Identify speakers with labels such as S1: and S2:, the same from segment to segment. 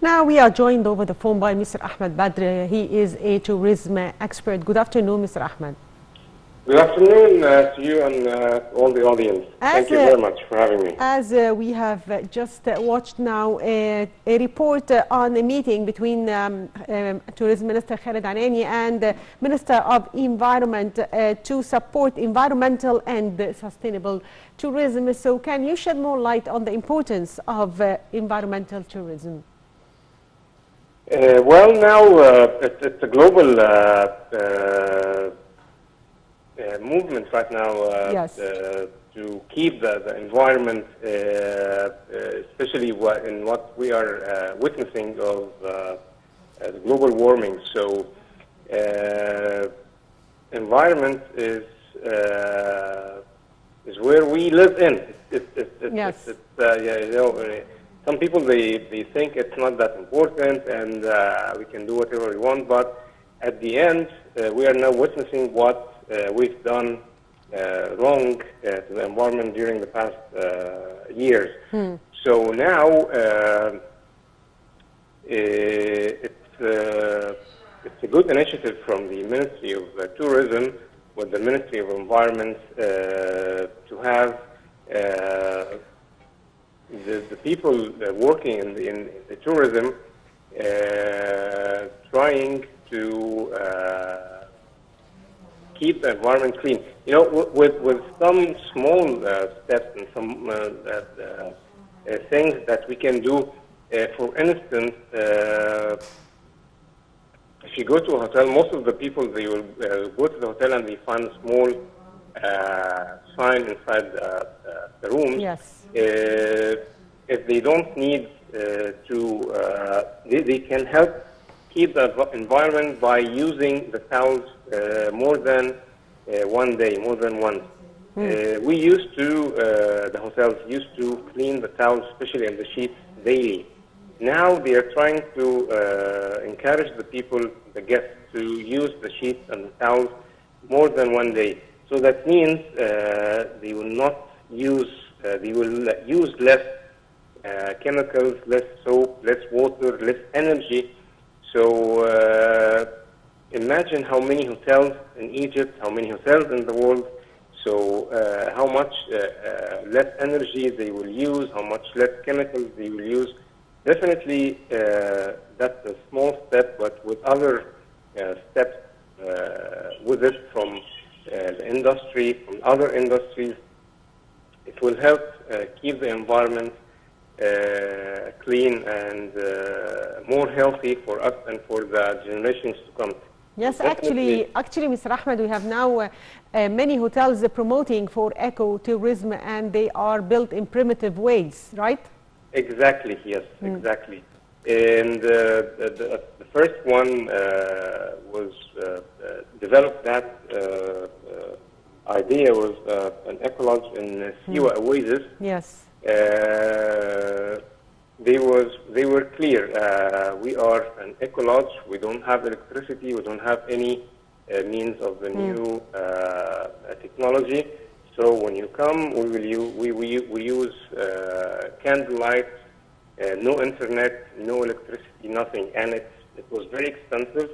S1: Now we are joined over the phone by Mr. Ahmed Badr. He is a tourism expert. Good afternoon, Mr. Ahmed.
S2: Good afternoon to you and all the audience. Thank you very much for having me.
S1: As we have just watched now a report on a meeting between Tourism Minister Khaled Anani and Minister of Environment to support environmental and sustainable tourism. So can you shed more light on the importance of environmental tourism?
S2: Well, now it's a global movement right now
S1: Yes.
S2: to keep the environment, especially in what we are witnessing of global warming. So, environment is where we live in.
S1: Yes.
S2: Some people they think it's not that important and we can do whatever we want, but at the end we are now witnessing what we've done wrong to the environment during the past years. So now it's a good initiative from the Ministry of Tourism with the Ministry of Environment to have the people working in the tourism trying to keep the environment clean. You know, with some small steps and some things that we can do. For instance, if you go to a hotel, most of the people, they will go to the hotel and they find a small sign inside the room.
S1: Yes.
S2: If they don't need they can help keep the environment by using the towels more than one day, more than once. We used to, the hotels used to clean the towels, especially in the sheets, daily. Now they are trying to encourage the people, the guests, to use the sheets and the towels more than one day. So that means they will not use, they will use less chemicals, less soap, less water, less energy. So imagine how many hotels in Egypt, how many hotels in the world. So how much less energy they will use, how much less chemicals they will use. Definitely that's a small step, but with other steps with it from the industry, from other industries, it will help keep the environment clean and more healthy for us and for the generations to come.
S1: Yes, actually, Mr. Ahmed, we have now many hotels promoting for ecotourism, and they are built in primitive ways, right?
S2: Exactly, yes, exactly. And the first one was developed that idea was an ecolodge in Siwa Oasis.
S1: Yes.
S2: They were clear. We are an ecolodge. We don't have electricity. We don't have any means of the new technology. So when you come, we use candlelight, no internet, no electricity, nothing, and it was very expensive.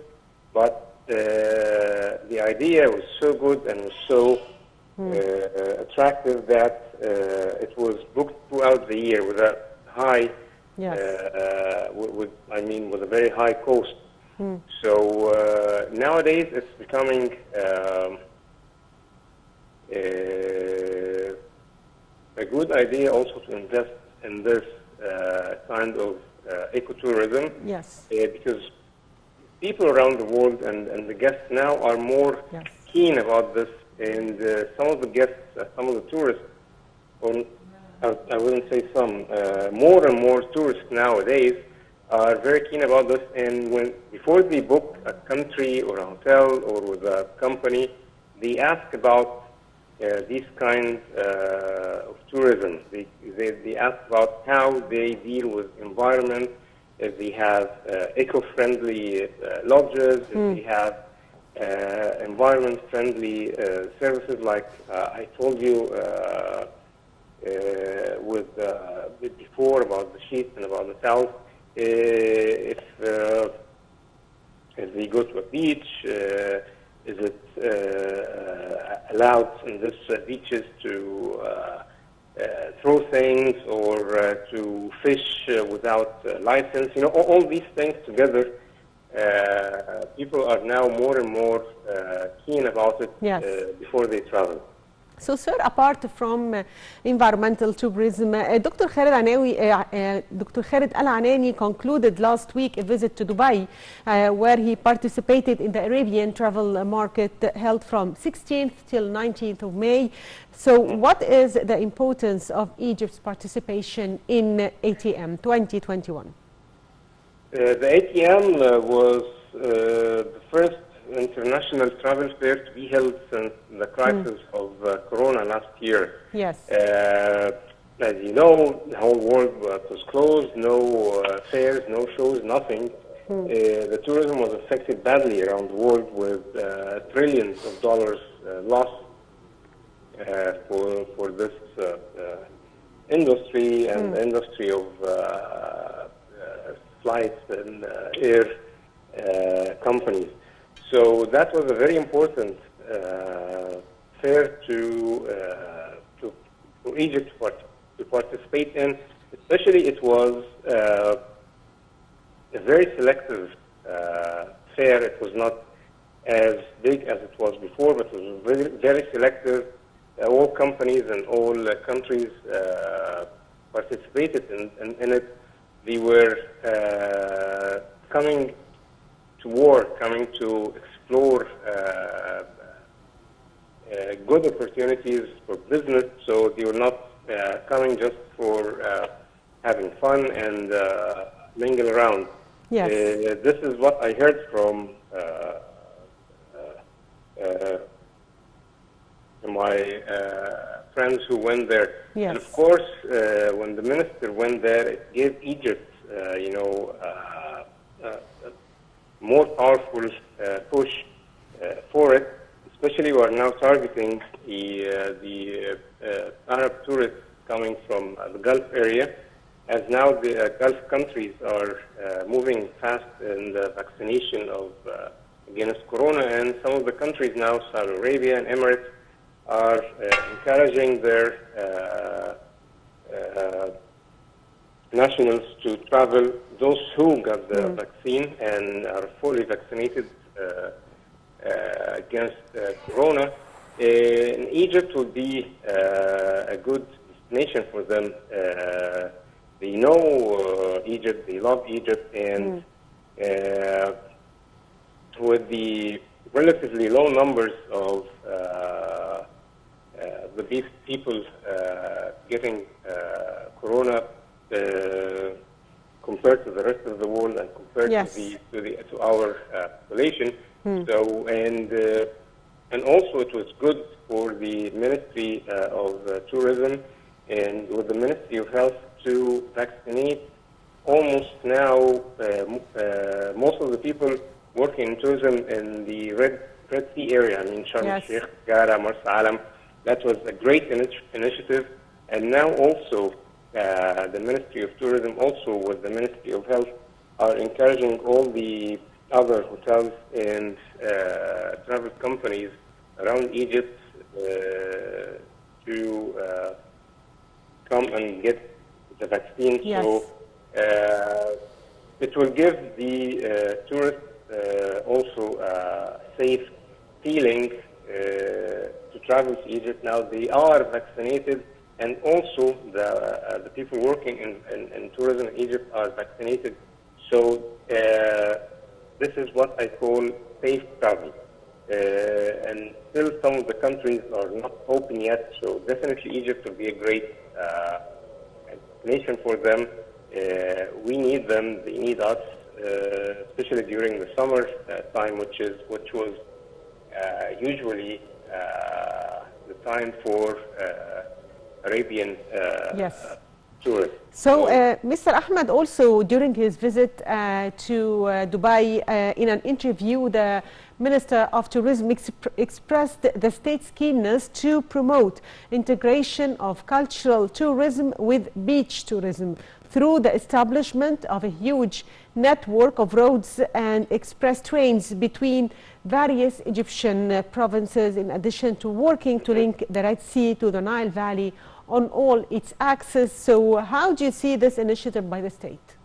S2: But the idea was so good and was so attractive that it was booked throughout the year with a high, with a very high cost. So nowadays it's becoming a good idea also to invest in this kind of ecotourism.
S1: Yes.
S2: Because people around the world and the guests now are more keen about this, and some of the guests, some of the tourists, or I wouldn't say some, more and more tourists nowadays are very keen about this, and before they book a country or a hotel or with a company, they ask about these kinds of tourism. They ask about how they deal with environment, if they have eco-friendly lodges, if they have environment-friendly services, like I told you before about the sheets and about the towels. if they go to a beach, is it allowed in these beaches to throw things or to fish without license? You know, all these things together, people are now more and more keen about it before they travel.
S1: So, sir, apart from environmental tourism, Dr. Khaled Al Anani concluded last week a visit to Dubai, where he participated in the Arabian travel market held from 16th till 19th of May. So, what is the importance of Egypt's participation in ATM 2021?
S2: The ATM was the first international travel fair to be held since the crisis of Corona last year.
S1: Yes.
S2: As you know, the whole world was closed, no fairs, no shows, nothing. The tourism was affected badly around the world with trillions of dollars lost for this industry and the industry of flights and air companies. So that was a very important fair for Egypt to participate in. Especially, it was a very selective fair. It was not as big as it was before, but it was very, very selective. All companies and all countries participated in it. They were coming to work, coming to explore good opportunities for business. So they were not coming just for having fun and mingle around.
S1: Yes.
S2: This is what I heard from my friends who went there.
S1: Yes.
S2: And of course, when the minister went there, it gave Egypt, more powerful push for it. Especially, we are now targeting the Arab tourists coming from the Gulf area, as now the Gulf countries are moving fast in the vaccination of against Corona, and some of the countries now, Saudi Arabia and Emirates, are encouraging their nationals to travel, those who got the vaccine and are fully vaccinated against Corona. In Egypt would be a good destination for them. They know Egypt, they love Egypt, and with the relatively low numbers of the people getting Corona compared to the rest of the world and compared to our population. So and also it was good for the Ministry of Tourism and with the Ministry of Health to vaccinate almost now most of the people working in tourism in the Red Sea area. I mean, Sharm el-Sheikh, Gara, Marsa Alam. That was a great initiative. And now also the Ministry of Tourism, also with the Ministry of Health, are encouraging all the other hotels and travel companies around Egypt to come and get the vaccine.
S1: Yes.
S2: So it will give the tourists also a safe feeling to travel to Egypt. Now they are vaccinated, and also the people working in tourism in Egypt are vaccinated. So this is what I call safe travel. And still some of the countries are not open yet, so definitely Egypt will be a great nation for them. We need them, they need us, especially during the summer time, which was usually the time for Arabian tourists.
S1: So, Mr. Ahmed, also during his visit to Dubai, in an interview, the Minister of Tourism expressed the state's keenness to promote integration of cultural tourism with beach tourism. through the establishment of a huge network of roads and express trains between various Egyptian provinces, in addition to working to link the Red Sea to the Nile Valley on all its axes. So how do you see this initiative by the state?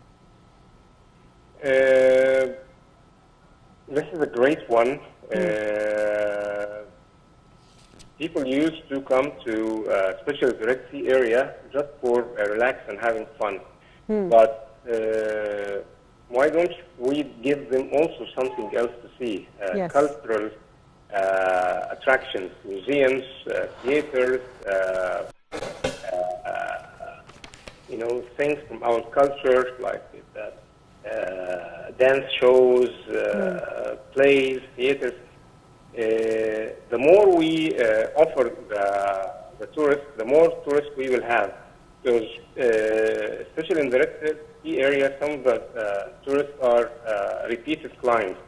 S2: This is a great one. People used to come to, especially the Red Sea area, just for relax and having fun. But why don't we give them also something else to see? Cultural attractions, museums, theaters, you know, things from our culture, like dance shows, plays, theaters. The more we offer the tourists, the more tourists we will have. Because especially in the Red Sea area, some of the tourists are repeated clients.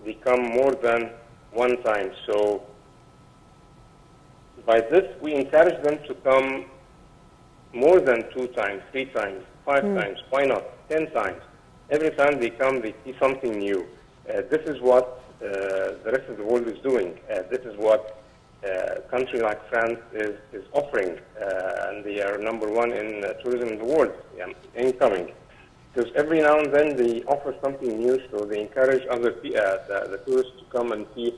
S2: They come more than one time. So by this, we encourage them to come more than 2 times, 3 times, 5 times. Why not? 10 times. Every time they come, they see something new. This is what the rest of the world is doing. This is what a country like France is offering, and they are #1 in tourism in the world, incoming. Because every now and then they offer something new, so they encourage other the tourists to come and see.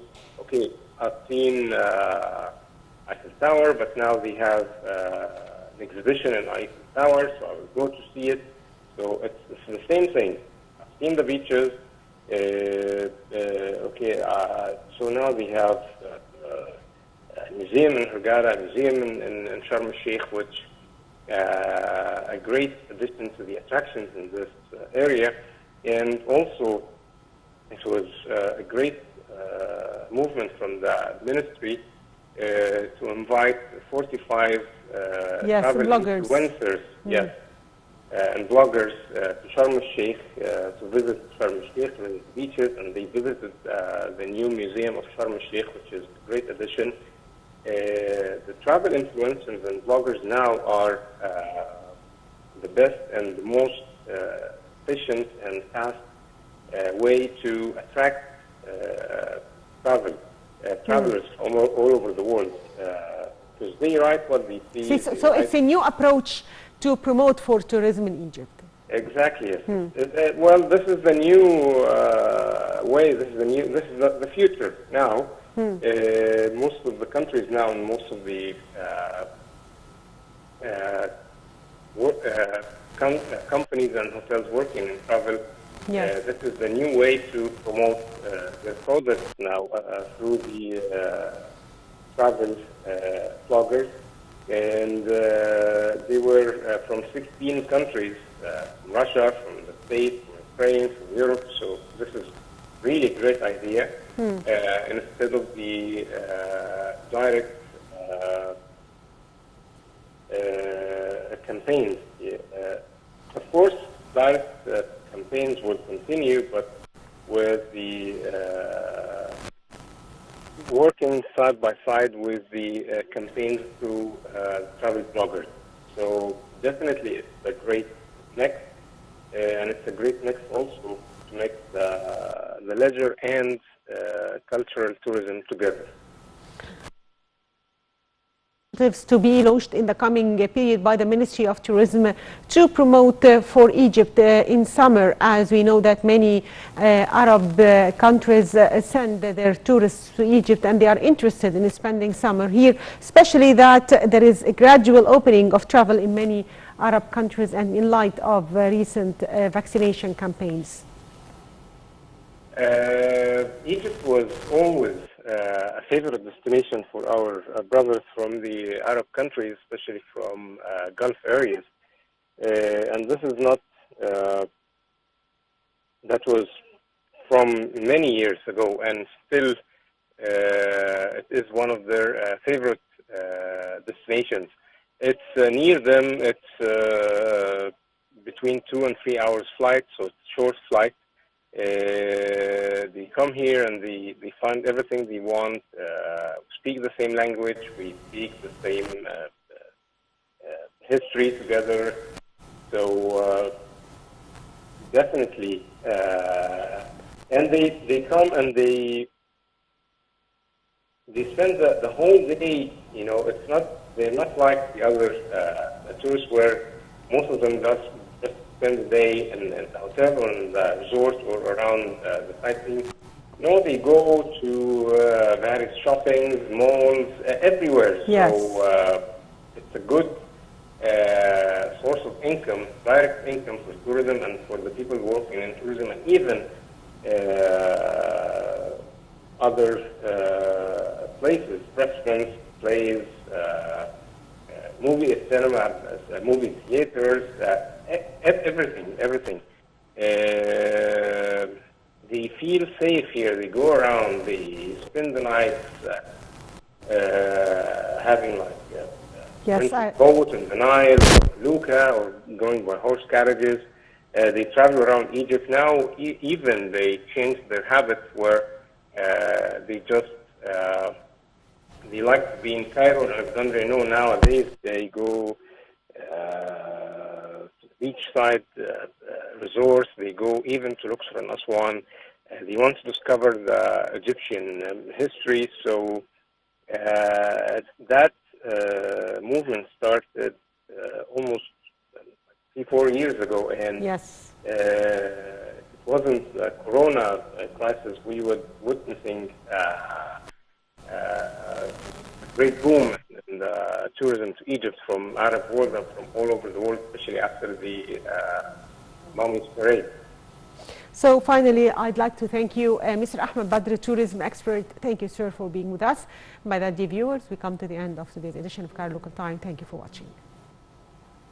S2: Okay, I've seen Eiffel Tower, but now they have an exhibition in Eiffel Tower, so I will go to see it. So it's the same thing. I've seen the beaches. So now they have a museum in Hurghada, a museum in Sharm el-Sheikh, which a great addition to the attractions in this area. And also, it was a great movement from the ministry to invite 45 travel influencers, and bloggers to Sharm el-Sheikh, to visit Sharm el-Sheikh and the beaches, and they visited the new museum of Sharm el-Sheikh, which is a great addition. The travel influencers and bloggers now are the best and the most efficient and fast way to attract travelers all over the world, because they write what they see.
S1: So it's a new approach to promote for tourism in Egypt.
S2: Exactly. Yes. Well, this is the new way. This is the future now. Most of the countries now, and most of the companies and hotels working in travel, this is the new way to promote their products now through the travel bloggers. And they were from 16 countries, from Russia, from the States, from Ukraine, from Europe. So this is really a great idea. Instead of the direct campaigns. Of course, direct campaigns will continue, but with the working side by side with the campaigns through travel bloggers. So definitely it's a great next, and it's a great next also to make the leisure and cultural tourism together.
S1: To be launched in the coming period by the Ministry of Tourism to promote for Egypt in summer, as we know that many Arab countries send their tourists to Egypt and they are interested in spending summer here, especially that there is a gradual opening of travel in many Arab countries and in light of recent vaccination campaigns.
S2: Egypt was always a favorite destination for our brothers from the Arab countries, especially from Gulf areas. And this is not, that was from many years ago, and still it is one of their favorite destinations. It's near them, it's between 2 and 3 hours flight, so it's short flight. They come here and they find everything they want, speak the same language, we speak the same history together. So definitely, and they come and they spend the whole day. You know, they're not like the other tourists where most of them just spend the day in the hotel or in the resort or around the sightseeing. No, they go to various shoppings, malls, everywhere.
S1: Yes.
S2: So it's a good source of income, direct income for tourism and for the people working in tourism, and even other places, restaurants, plays, movie cinema, movie theaters, everything. They feel safe here. They go around. They spend the nights having like boat in the Nile, or Luca, or going by horse carriages. They travel around Egypt now. Even they changed their habits where they just they like to be in Cairo and Alexandria. No, nowadays they go to beachside resorts. They go even to Luxor and Aswan. They want to discover the Egyptian history. So that movement started almost 3-4 years ago, and
S1: yes.
S2: It wasn't the Corona crisis. We were witnessing a great boom in tourism to Egypt from Arab world and from all over the world, especially after the Mummies Parade.
S1: So finally, I'd like to thank you, Mr. Ahmed Badr, tourism expert. Thank you, sir, for being with us. By that, dear viewers, we come to the end of today's edition of Cairo Local Time. Thank you for watching.